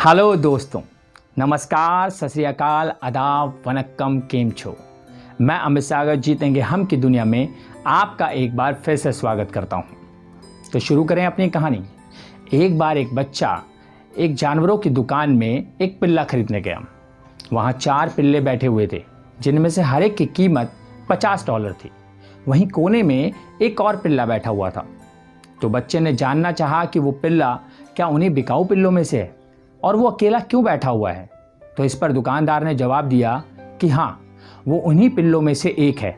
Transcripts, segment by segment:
Hello दोस्तों, नमस्कार, सत श्री अकाल, आदाब, वनक्कम, केम छो। मैं अमित सागर जीतेंगे हम की दुनिया में आपका एक बार फिर से स्वागत करता हूं। तो शुरू करें अपनी कहानी। एक बार एक बच्चा एक जानवरों की दुकान में एक पिल्ला खरीदने गया। वहां 4 पिल्ले बैठे हुए थे, जिनमें से हर एक की कीमत $50 थी। वहीं कोने में एक और पिल्ला बैठा हुआ था। तो बच्चे ने जानना चाहा कि वो पिल्ला क्या उन्हीं बिकाऊ पिल्लों में से है और वो अकेला क्यों बैठा हुआ है। तो इस पर दुकानदार ने जवाब दिया कि हाँ, वो उन्हीं पिल्लों में से एक है,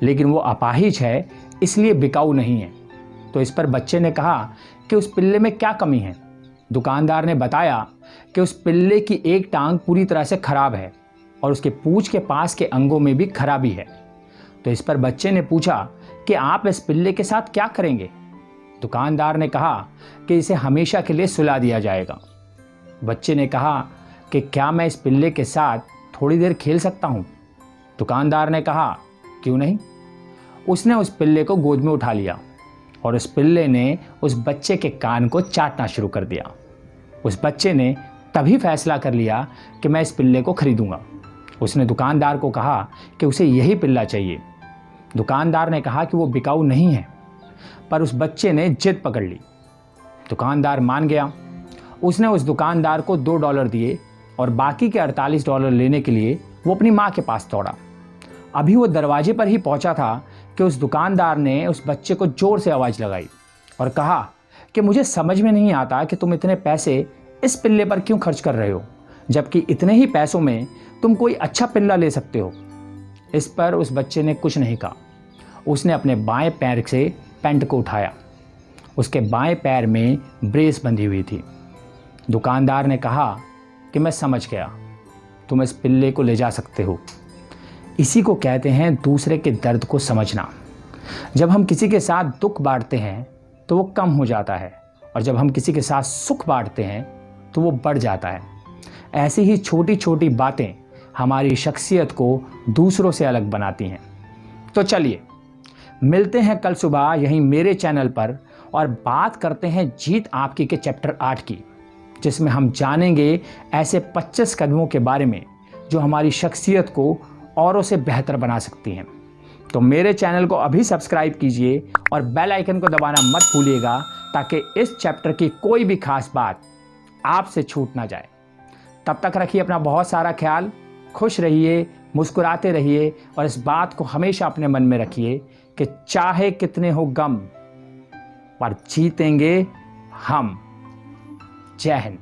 लेकिन वो अपाहिज है, इसलिए बिकाऊ नहीं है। तो इस पर बच्चे ने कहा कि उस पिल्ले में क्या कमी है। दुकानदार ने बताया कि उस पिल्ले की एक टांग पूरी तरह से खराब है और उसके पूंछ के पास के अंगों में भी खराबी है। तो इस पर बच्चे ने पूछा कि आप इस पिल्ले के साथ क्या करेंगे। दुकानदार ने कहा कि इसे हमेशा के लिए सुला दिया जाएगा। बच्चे ने कहा कि क्या मैं इस पिल्ले के साथ थोड़ी देर खेल सकता हूँ। दुकानदार ने कहा क्यों नहीं। उसने उस पिल्ले को गोद में उठा लिया और उस पिल्ले ने उस बच्चे के कान को चाटना शुरू कर दिया। उस बच्चे ने तभी फैसला कर लिया कि मैं इस पिल्ले को खरीदूंगा। उसने दुकानदार को कहा कि उसे यही पिल्ला चाहिए। दुकानदार ने कहा कि वो बिकाऊ नहीं है, पर उस बच्चे ने जिद पकड़ ली। दुकानदार मान गया। उसने उस दुकानदार को $2 दिए और बाकी के $48 लेने के लिए वो अपनी माँ के पास दौड़ा। अभी वो दरवाजे पर ही पहुंचा था कि उस दुकानदार ने उस बच्चे को जोर से आवाज़ लगाई और कहा कि मुझे समझ में नहीं आता कि तुम इतने पैसे इस पिल्ले पर क्यों खर्च कर रहे हो, जबकि इतने ही पैसों में तुम कोई अच्छा पिल्ला ले सकते हो। इस पर उस बच्चे ने कुछ नहीं कहा। उसने अपने बाएं पैर से पैंट को उठाया। उसके बाएं पैर में ब्रेस बंधी हुई थी। दुकानदार ने कहा कि मैं समझ गया, तुम इस पिल्ले को ले जा सकते हो। इसी को कहते हैं दूसरे के दर्द को समझना। जब हम किसी के साथ दुख बांटते हैं तो वो कम हो जाता है, और जब हम किसी के साथ सुख बांटते हैं तो वो बढ़ जाता है। ऐसी ही छोटी छोटी बातें हमारी शख्सियत को दूसरों से अलग बनाती हैं। तो चलिए मिलते हैं कल सुबह यहीं मेरे चैनल पर और बात करते हैं जीत आपकी के चैप्टर 8 की, जिसमें हम जानेंगे ऐसे 25 कदमों के बारे में जो हमारी शख्सियत को औरों से बेहतर बना सकती हैं। तो मेरे चैनल को अभी सब्सक्राइब कीजिए और बेल आइकन को दबाना मत भूलिएगा, ताकि इस चैप्टर की कोई भी खास बात आपसे छूट ना जाए। तब तक रखिए अपना बहुत सारा ख्याल, खुश रहिए, मुस्कुराते रहिए और इस बात को हमेशा अपने मन में रखिए कि चाहे कितने हो गम, पर जीतेंगे हम। जय हिंद।